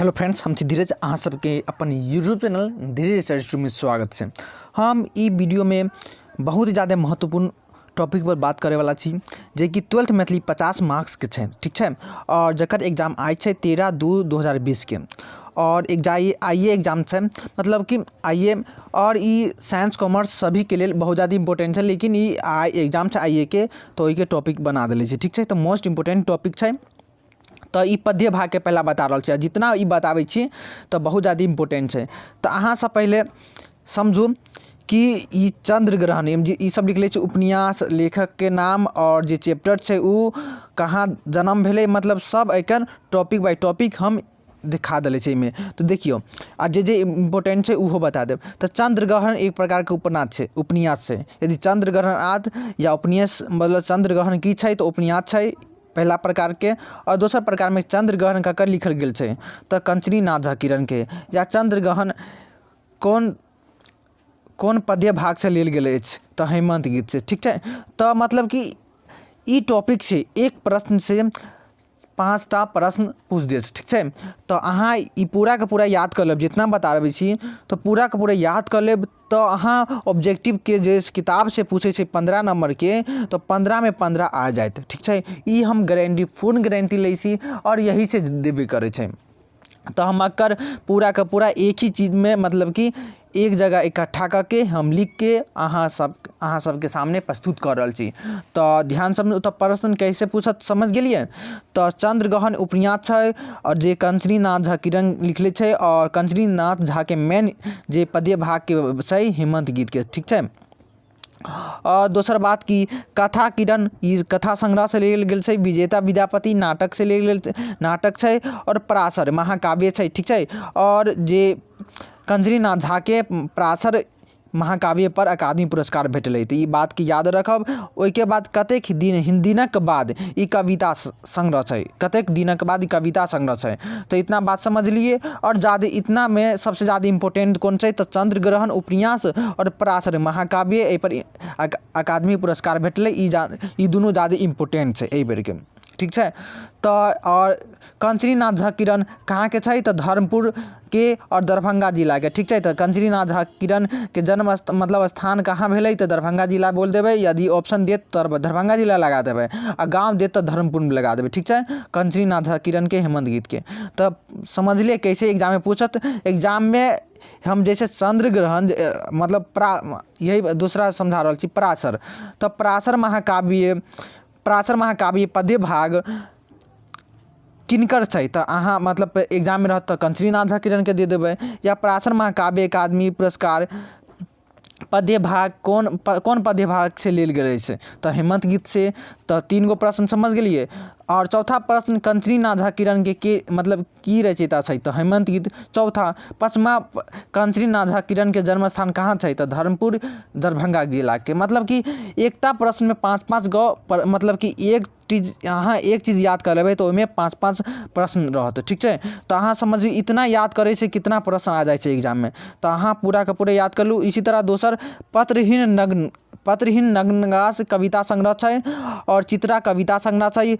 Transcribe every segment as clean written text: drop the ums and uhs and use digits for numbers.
Hello friends, हम छी धीरज। अहाँ सबके अपन यूट्यूब चैनल धीरज स्टडी में स्वागत है। हम ई वीडियो में बहुत ज़्यादा महत्वपूर्ण टॉपिक पर बात करे वाला छी, जे कि 12th मैथिली 50 मार्क्स के छै, ठीक है। और जकर एग्जाम आइ छै 13/2/2020 के। और आइए एग्जाम छै, मतलब कि आइए और ई साइंस कॉमर्स सभी के लिए बहुत ज़्यादा इंपॉर्टेंट है। लेकिन ई एग्जाम छै आइए के, तो ई के टॉपिक बना देले छै, ठीक है। तो मोस्ट इंपोर्टेंट टॉपिक है। तो ई पद्य भाग के पहला बता रहा छी, जितना ई बताबै छी तो बहुत ज़्यादा इंपोर्टेंट है। तो अहाँ सब पहले समझू कि ई चंद्र ग्रहण ई सब लिखले छै, उपन्यास, लेखक के नाम और जे चैप्टर छै उ कहाँ जन्म भेले, मतलब सब एकर टॉपिक बाय टॉपिक हम दिखा दिले छै में। तो देखियो आ जे इम्पोर्टेंट है उहो बता देब। तो चंद्र ग्रहण एक प्रकार के उपन्यास है। यदि चंद्र ग्रहण आत या उपन्यास, मतलब चंद्र ग्रहण की छै तो उपन्यास है पहला प्रकार के। और दोसर प्रकार में चंद्र ग्रहण ककर लिखल गेल छै तो कंचनी नाथ झा किरण के। या चंद्र ग्रहण कौन पद्य भाग से लेल गेल अछि तो हेमंत गीत से, ठीक है। तो मतलब कि ई टॉपिक से एक प्रश्न से 5टा प्रश्न पूछ देत, ठीक है। तो अहाँ ई पूरा के पूरा याद कर लेब, जितना बता रहे छी तो पूरा के पूरा याद कर लेब। तो अहाँ ऑब्जेक्टिव के जे किताब से पूछे छै 15 नंबर के, तो 15 में 15 आ जाए, ठीक है। ई हम गारंटी, फुल गारंटी ले छी और यही से देबे करे छै। तो हम अकर पूरा का पूरा एक ही चीज़ में, मतलब कि एक जगह इकट्ठा करके हम लिख के अहाँ सबके सामने प्रस्तुत कर रहा छी। तो ध्यान समझ। तो प्रश्न कैसे पूछत समझ गेलिए। तो चंद्र ग्रहण उपन्यास है और जे कंचनी नाथ झा किरण लिखले छै, और कंचनी नाथ झा के मेन जे पद्य भाग के छै हेमंत गीत के, ठीक है। और दोसर बात की कथा किरण ई कथा संग्रह से लेल गेल छै, विजेता विद्यापति नाटक से लेल गेल नाटक छै, और पराशर महाकाव्य छै, ठीक है। और जे कंचनी नाथ झा के पराशर महाकाव्य पर अकादमी पुरस्कार भेटलै। तो ई बात की याद रखब। ओइके बाद कतेक दिनक बाद ई कविता संग्रह छै, कतेक दिनक बाद ई कविता संग्रह छै। तो इतना बात समझ लिए। और ज़्यादा इतना में सबसे ज़्यादा इंपॉर्टेंट कौन छै तो चंद्र ग्रहण उपन्यास और पराशर महाकाव्य, ए पर अकादमी पुरस्कार भेटलै। ई दुनू ज़्यादा इंपॉर्टेंट छै एहि बेर के, ठीक है। तो और कंचनी नाथ झा किरण कहाँ के छै तो धर्मपुर के और दरभंगा जिला के, ठीक है। तो कंचनी नाथ झा किरण के जन्म मतलब स्थान कहाँ भेलै तो दरभंगा जिला बोल देबै। यदि ऑप्शन देत तो दरभंगा जिला लगा देबै, और गाँव देत तो धर्मपुर में लगा देबै, ठीक है। कंचनी नाथ झा किरण के हेमंत गीत के। तो समझ लिए कैसे एग्जाम में पूछत। एग्जाम में हम जैसे चंद्र ग्रहण मतलब यही दूसरा समझा रहा छी पराशर। तो पराशर महाकाव्य पद्य भाग किनकर छै तो अहाँ मतलब एग्जाम में रहत तो कंचनी नाथ झा किरण के दे देबै। या पराशर महाकाव्य अकादमी पुरस्कार पद्य भाग कौन पद्य भाग से लेल गेल छै तो हेमंत गीत से। तो 3 गो प्रश्न समझ गेलिए। और चौथा प्रश्न कंचनी नाथ झा किरण के मतलब की रचयिता छै तो हेमंत गीत। चौथा। 5वां कंचनी नाथ झा किरण के जन्म स्थान कहाँ छै तो धर्मपुर दरभंगा जिला के। मतलब कि एकता प्रश्न में 5-5 गो मतलब कि अहाँ एक चीज़ याद कर लेबै तो ओहिमे 5-5 प्रश्न रहत, ठीक है। तो अहाँ समझिए इतना याद करे से कितना प्रश्न आ जाए छै एग्जाम में। तो अहाँ पूरा का पूरा याद कर लू। इसी तरह दोसर पत्रहीन नग्नगास कविता संग्रह छै, और चित्रा कविता संग्रह छै,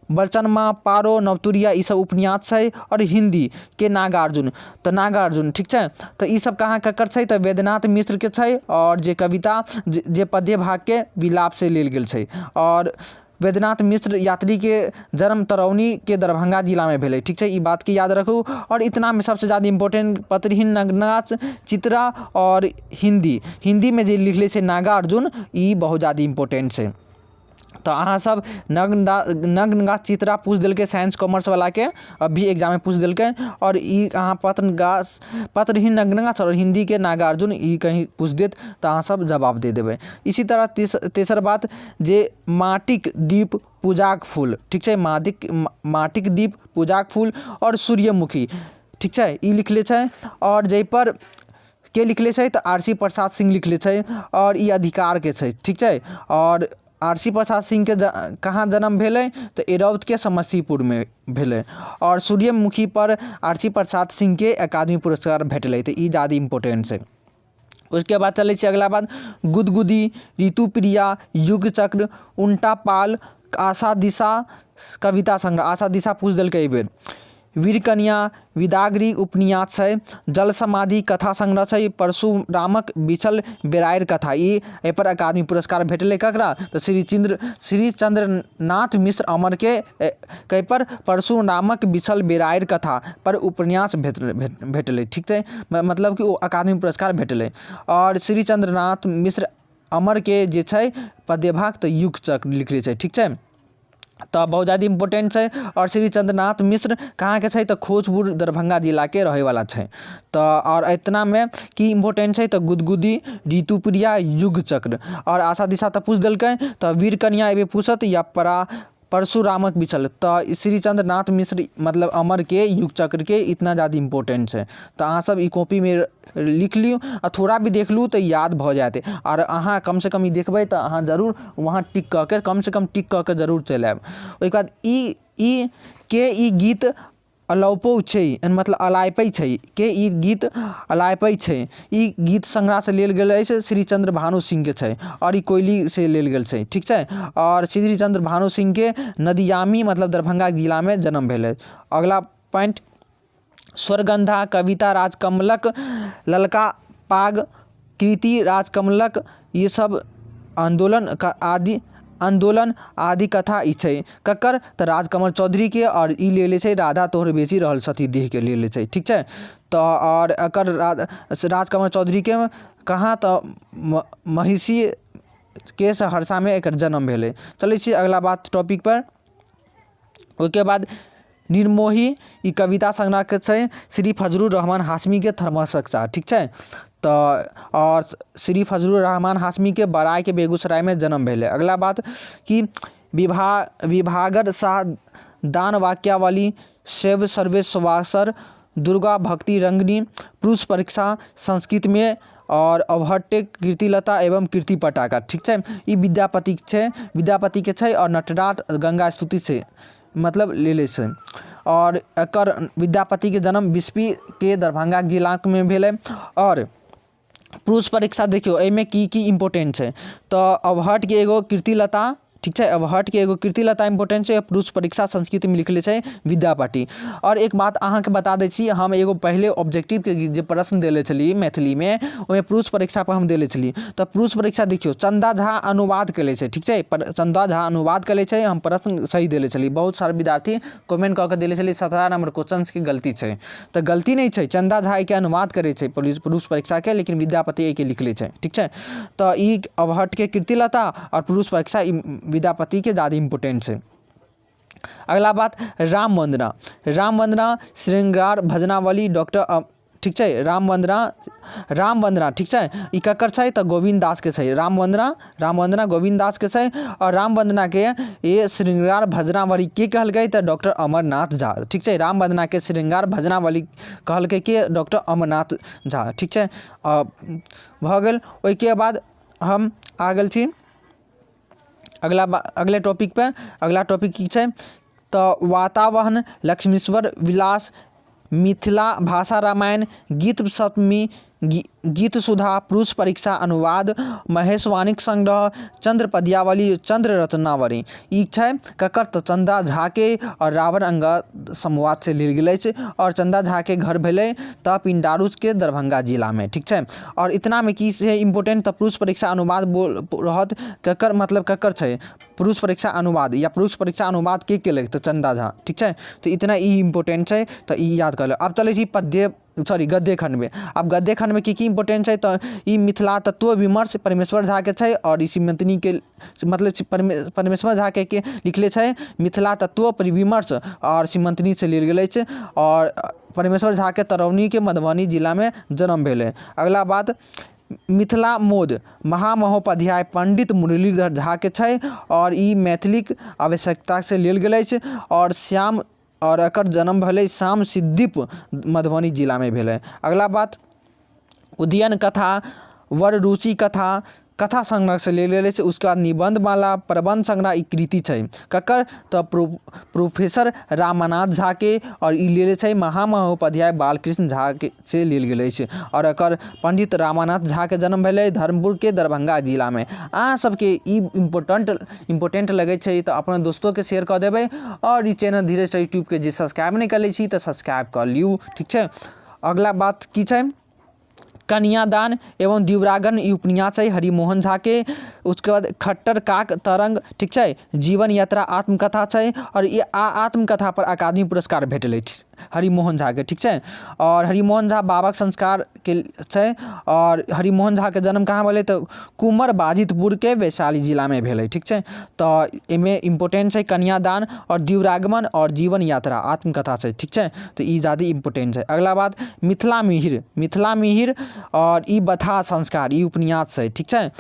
बलचनमा पारो नवतुरिया ई सब उपन्यास छै, और हिंदी के नागार्जुन तो नागार्जुन, ठीक है। तो ई सब कहाँ ककर छै तो वेदनाथ मिश्र के छै। और जे कविता जे पद्य भाग के विलाप से लेल गेल छै। और वेदनाथ मिश्र यात्री के जन्म तरौनी के दरभंगा जिला में भेलै, ठीक है। ई बात की याद रखू। और इतना में सबसे ज़्यादा इंपॉर्टेंट पत्रहीन नग्नगास, चित्रा और हिंदी में जे लिखले छै नागार्जुन, ई बहुत ज़्यादा इंपॉर्टेंट छै। तो अहाँ सब नग्नगास चित्रा पूछ दिलके साइंस कॉमर्स वाला के, अभी एग्जाम में पूछ दिलके। और ई अहाँ पत्रहीन नग्नगास और हिंदी के नागार्जुन ई कहीं पूछ देत तो अहाँ सब जवाब दे देबै। इसी तरह तेसर बात जे माटिक दीप पूजाक फूल, ठीक है। माटिक दीप पूजाक फूल और सूर्यमुखी, ठीक है, ई लिखले छै। और जै पर के लिखले छै तो RC प्रसाद सिंह लिखले छै, और ई अधिकार के छै, ठीक है। और RC प्रसाद सिंह के कहाँ जन्म भेलै तो एरौद के समस्तीपुर में भेलै। और सूर्यमुखी पर RC प्रसाद सिंह के अकादमी पुरस्कार भेटलै। तो ई ज़्यादा इंपॉर्टेंट है। उसके बाद चले अगला बात गुदगुदी, ऋतुप्रिया, युग चक्र, उल्टा पाल, आशा दिशा कविता संग्रह। आशा दिशा पूछ दिलकै एहि बेर। वीरकन्या विदागरी उपन्यास छै, जल समाधि कथा संग्रह छै, परशुरामक बिछल बेरायर कथा। ई पर अकादमी पुरस्कार भेटलै ककरा तऽ श्री चंद्रनाथ मिश्र अमर के कई पर परशुरामक बिछल बेरायर कथा पर उपन्यास भेटलै। ठीक छै, मतलब कि ओ अकादमी पुरस्कार भेटलै। और श्री चंद्रनाथ मिश्र अमर के जे छै पद्यभाग तऽ युग चक्र लिखले छै। ठीक छै, तो बहुत ज़्यादा इम्पोर्टेंट है। और श्री चंद्रनाथ मिश्र कहाँ के है तो खोजपुर दरभंगा जिला के रहे वाला है। तो और इतना में की इम्पोर्टेंट है तो गुदगुदी, ऋतुप्रिया, युग चक्र और आशा दिशा तो पूछ दिल्क। तो वीरकन्या एवं पूछत या परशुरामक बिछल तो श्री चंद्रनाथ मिश्र मतलब अमर के युग चक्र के इतना ज़्यादा इम्पोर्टेंट है। तो अहाँ सब कॉपी में लिख लियो और थोड़ा भी देख लूँ तो याद भ जाते। और अहाँ कम से कम देखबै तो अहाँ जरूर वहाँ टिक कऽ के कम से कम टिक कऽ के जरूर चलि आएब। ओहिके बाद ई गीत अलापै छै, मतलब अलापै छै के ई गीत अलापै छै। ई गीत संग्रह से लेल गेल अछि, श्री चंद्र भानु सिंह के छै और ई कोयली से लेल गेल छै। ठीक छै, और श्री चंद्र भानु सिंह के नदियामी मतलब दरभंगा जिला में जन्म भेलै। अगला पॉइंट, स्वरगंधा, कविता राजकमलक, ललका पाग, कृति राजकमलक, ये सब आंदोलन आदि कथा ई छै ककर तो राजकमल चौधरी के। और ई ले छै राधा तोहर बेची रहल सती देह के ले छै। ठीक छै, तो और अकर राजकमल चौधरी के कहाँ तो महिषी के सहरसा में एक जन्म भेलै। चलै छी अगला बात टॉपिक पर। उसके बाद निर्मोही ई कविता संग्रह के छै, श्री फजलुर रहमान हाशमी के थर्मसक्सा। ठीक छै, तो और श्री फजलुर रहमान हाशमी के बराय के बेगूसराय में जन्म भेलै। अगला बात कि विभागर शाह, दान वाक्यावली, शैव सर्वेश्वासर, दुर्गा भक्ति रंगनी, पुरुष परीक्षा संस्कृत में और अवहट्टे कीर्तिलता एवं कीर्ति पटाखा। ठीक है, ये विद्यापति के छै और नटराज गंगा स्तुति से मतलब ले से। और एकर विद्यापति के जन्म बिस्फी के दरभंगा जिला में भेलै। और पुरुष परीक्षा देखियो एमे की इम्पोर्टेंट है तो अवहट के एगो कीर्तिलता। ठीक है, अवहट के एगो कीर्तिलता इम्पोर्टेंट है। पुरुष परीक्षा संस्कृत में लिखले है विद्यापति। और एक बात अहाँ के बता दै छी, हम एगो पहले ऑब्जेक्टिव के जो प्रश्न देले छली मैथिली में ओमे पुरुष परीक्षा पर हम देले छली। तो पुरुष परीक्षा देखियो चंदा झा अनुवाद कले छै। ठीक है, चंदा झा अनुवाद कले छै, हम प्रश्न सही देले छली। बहुत सारे विद्यार्थी कमेंट कऽ के देले छली 17 नंबर क्वेश्चन की गलती छै, तो गलती नहीं छै। चंदा झा के अनुवाद करे छै पुरुष परीक्षा के, लेकिन विद्यापति के लिखले छै। ठीक है, तो ई अवहट के कीर्तिलता और पुरुष परीक्षा विद्यापति के ज़्यादा इम्पोर्टेंट है। अगला बात राम वंदना श्रृंगार भजनावली डॉक्टर। ठीक है, राम वंदना ठीक है, ई ककर छै तो गोविंद दास के छै। राम वंदना गोविंद दास के छै। और राम वंदना के ये श्रृंगार भजनावली के कहलकै तो डॉक्टर अमरनाथ झा। ठीक है, राम वंदना के श्रृंगार भजनावली कहलकै के डॉक्टर अमरनाथ झा। ठीक है, भ गेल। ओइके बाद हम आ गेल छी अगले टॉपिक पर। अगला टॉपिक की छै तो वातावरण, लक्ष्मीश्वर विलास, मिथिला भाषा रामायण, गीत सप्तमी, गीत सुधा, पुरुष परीक्षा अनुवाद, महेशवाणिक संग्रह, चंद्र पद्यावली, चंद्र रत्नावली। ई छै ककर तो चंदा झा के और रावण अंगद संवाद से लेल गेल छै। और चंदा झा के घर भेलै तो पिंडारुस के दरभंगा जिला में। ठीक है, और इतना में की से इम्पोर्टेंट तो पुरुष परीक्षा अनुवाद बोल रहत ककर मतलब ककर छै पुरुष परीक्षा अनुवाद या पुरुष परीक्षा अनुवाद के केलक तो चंदा झा। ठीक है, तो इतना ई इम्पोर्टेंट है तो ई याद कर लो। अब चले छी गद्य खंड में। अब गद्य खंड में की इम्पोर्टेंट है तो ई मिथिला तत्व विमर्श परमेश्वर झा के छै। और इसी मंतनी के मतलब परमेश्वर झा के लिखले छै मिथिला तत्व परिविमर्श और सीमंतनी से लेल गेल छै। और परमेश्वर झा के तरौनी के मधुबनी जिला में जन्म भेलै। अगला बात मिथिला मोद महामहोपाध्याय पंडित मुरलीधर झा के छै। और ई मैथिलिक आवश्यकता से लेल गेल छै। और एकर जन्म भेलै श्याम सिद्दीप मधुबनी जिला में भेलै। अगला बात उद्यन कथा, वर रुचि कथा, कथा संग्रह से लेल गेल अछि। उसके बाद निबंध माला, प्रबंध संग्रह ई कृति छै ककर तऽ प्रोफेसर रामनाथ झा के, और ई लेल छै महामहोपाध्याय बालकृष्ण झा के से लेल गेल अछि। और एकर पंडित रामनाथ झा के जन्म भेलै धर्मपुर के दरभंगा जिला में। अहाँ सबके ई इम्पोर्टेंट लगे छै तो अपना दोस्तों के शेयर कर देबै। और ई चैनल धीरे स्टडी यूट्यूब के जे सब्सक्राइब नहीं कर छी तो सब्सक्राइब कर लियू, ठीक छै। अगला बात की छै, कन्यादान एवं द्विरागन ई उपन्यास है हरिमोहन झा के। उसके बाद खट्टर काक तरंग, ठीक है, जीवन यात्रा आत्मकथा है। और ये आत्मकथा पर अकादमी पुरस्कार भेटल अछि हरिमोहन झा के, ठीक है। और हरिमोहन झा बाबक संस्कार के छै। और हरिमोहन झा के जन्म कहाँ भेलै तो कुमर बाजितपुर के वैशाली जिला में भेलै, ठीक है। तो इनमें इम्पोर्टेंट है कन्यादान और द्विरागमन और जीवन यात्रा आत्मकथा से, ठीक है। तो ये ज़्यादा इम्पोर्टेंट है। अगला बात मिथिला मिहिर और ई बथा संस्कार ई उपन्यास है, ठीक है।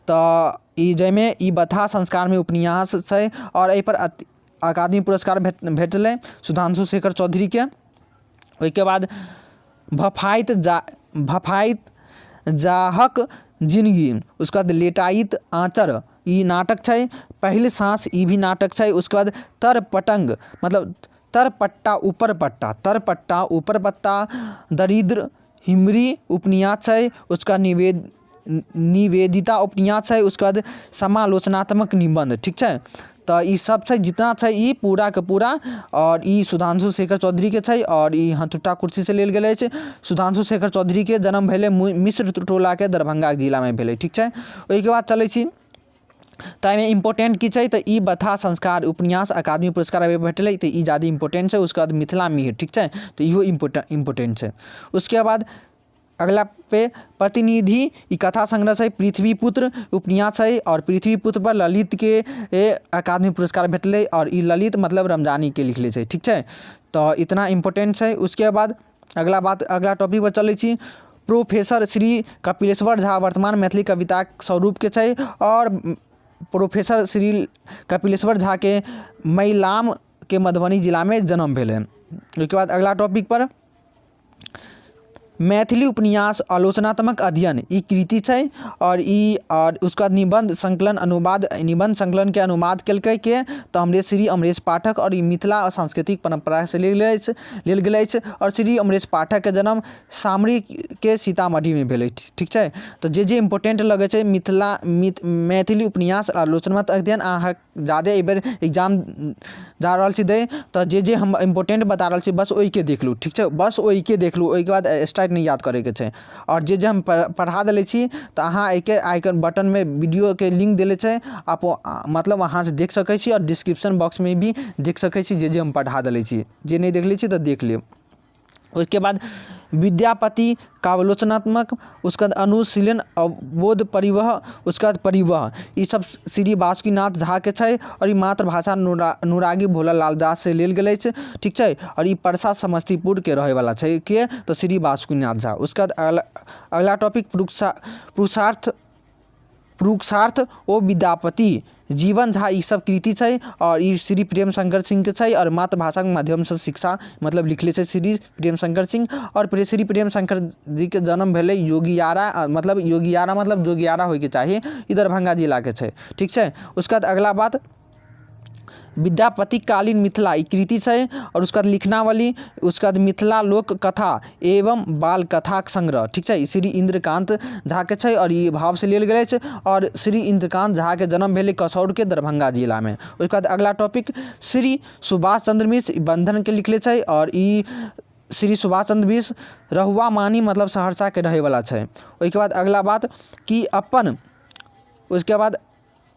तो ई जैमे ई बथा संस्कार में उपन्यास है। और एहि पर अकादमी पुरस्कार भेटलै सुधांशु शेखर चौधरी के। ओहिके बाद भफाइत जाहक जिंदगी, उसके बाद लेटाइत आँचर ई नाटक छै। पहली सांस ई भी नाटक छै। उसके बाद तरपटंग मतलब तरपट्टा ऊपर पट्टा दरिद्र हिमरी उपन्यास है। उसका निवेदिता उपन्यास है। उसके बाद समालोचनात्मक निबंध, ठीक है। तो ये सब छै जितना छै ई पूरा के पूरा। और ई सुधांशु शेखर चौधरी के छै। और ई हथुट्टा कुर्सी से लेल गेल अछि। सुधांशु शेखर चौधरी के जन्म भेलै मिश्र टोला के दरभंगा जिला में भेलै, ठीक है। ओहिके बाद चलै छी ताइमे इम्पोर्टेंट की छै तो ई बथा संस्कार उपन्यास अकादमी पुरस्कार भेटलै तो ई ज़्यादा इम्पोर्टेंट है। उसके बाद मिथिला मिहिर, ठीक है, तो इहो इम्पोर्टेंट है। उसके बाद अगला पे प्रतिनिधि ई कथा संग्रह है पृथ्वीपुत्र उपन्यास है। और पृथ्वीपुत्र पर ललित के अकादमी पुरस्कार भेटलै। और ई ललित मतलब रमजानी के लिखले छै, ठीक है। तो इतना इम्पोर्टेंट है। उसके बाद अगला टॉपिक पर चलै छी। प्रोफेसर श्री कपिलेश्वर झा वर्तमान मैथिली कविता स्वरूप के छै। और प्रोफेसर श्री कपिलेश्वर झा के मैलाम के मधुबनी जिला में जन्म भेलै। उसके बाद अगला टॉपिक पर मैथिली उपन्यास आलोचनात्मक अध्ययन ई कृति छै। और उसके बाद निबंध संकलन के अनुवाद केलकै के तो हमरे श्री अमरेश पाठक। और ई मिथिला और सांस्कृतिक परंपरा से लेल गेल अछि। और श्री अमरेश पाठक के जन्म सामरी के सीतामढ़ी में भेलै, ठीक है। तो जे इम्पोर्टेंट लगे छै मैथिली उपन्यास आलोचनात्मक अध्ययन अहाँ ज़्यादा एहि बेर एग्जाम जा रहल छी दे तो जे हम इम्पोर्टेंट बता रहल छी बस ओहि के देख लू, ठीक है। बस ओहि के देख लू, ओहिके बाद स्ट्राइक नहीं याद करे के छै। और जे हम पढ़ा देले छी तो अहाँ एके आइकन बटन में वीडियो के लिंक देले छै आप मतलब वहाँ से देख सकै छी। और डिस्क्रिप्शन बॉक्स में भी देख सकै छी जे हम पढ़ा देले छी। जे नहीं देख ली छी तो देख लियो। उसके बाद विद्यापति काव्यालोचनात्मक, उसके बाद अनुशीलन अवबोध परिवह, उसके बाद परिवह ये सब श्री बासुकीनाथ झा के छै। और ये मातृभाषा अनुरागी भोला लाल दास से लेल गेल छै, ठीक है। और ये परसा समस्तीपुर के रहे वाला छै के तो श्री बासुकीनाथ झा। उसके बाद अगला टॉपिक पुरुषार्थ ओ विद्यापति जीवन झा ई सब कृति छै। और ये श्री प्रेम शंकर सिंह के छै। और मातृभाषा के माध्यम से शिक्षा मतलब लिखले छै श्री प्रेम शंकर सिंह। और श्री प्रेम शंकर जी के जन्म भेलै योगियारा मतलब जोगियारा होय के चाहिए, ई दरभंगा जिला के छै, ठीक है। उसके बाद अगला बात विद्यापति कालीन मिथिला ई कृति छै। और उसके बाद लिखनावली, उसके बाद मिथिला लोक कथा एवं बाल कथा संग्रह, ठीक है, श्री इंद्रकांत झा के छै। और ये भाव से लेल गेल छै। और श्री इंद्रकांत झा के जन्म भेलै कसौर के दरभंगा जिला में। उसके बाद अगला टॉपिक श्री सुभाष चंद्र मिश्र बंधन के लिखले छै। और ई श्री सुभाष चंद्र मिश्र रहुआ मानी मतलब सहरसा के रहे वाला छै। उसके बाद अगला बात कि उसके बाद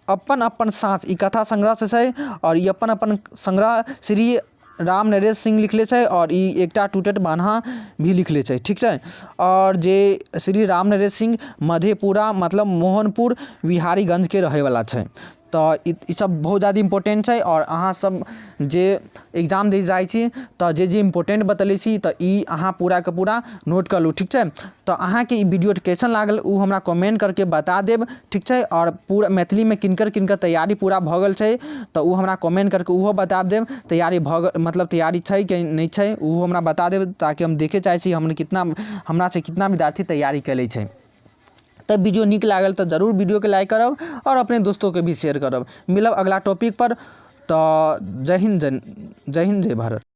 अपन साँच ई कथा संग्रह से छै। और ये अपन संग्रह श्री राम नरेश सिंह लिखले छै। और ई एकटा टूटट बान्हा भी लिखले छै, ठीक है। और जे श्री राम नरेश सिंह मधेपुरा मतलब मोहनपुर बिहारीगंज के रहे वाला छै। तो ई सब बहुत ज़्यादा इम्पोर्टेंट है। और अहाँ सब जे एग्जाम दे जाइ छी तो जे इम्पोर्टेंट बतले छी तो ई अहाँ पूरा के पूरा नोट कर लू, ठीक है। तो अहाँ के ई वीडियो कैसन लागल उ हमरा कमेंट करके बता देब, ठीक है। और पूरा मैथिली में किनकर तैयारी पूरा भ गेल छै तो उ हमरा कमेंट करके उहो बता देब तैयारी मतलब तैयारी छै कि नहीं छै उ हमरा बता देब ताकि हम देखे चाहे छी हमरा से कितना विद्यार्थी तैयारी कैले छै। तऽ वीडियो नीक लागल तऽ जरूर वीडियोके लाइक करब और अपने दोस्तों के भी शेयर करब। मिलब अगला टॉपिक पर। तो जय हिंद जय भारत।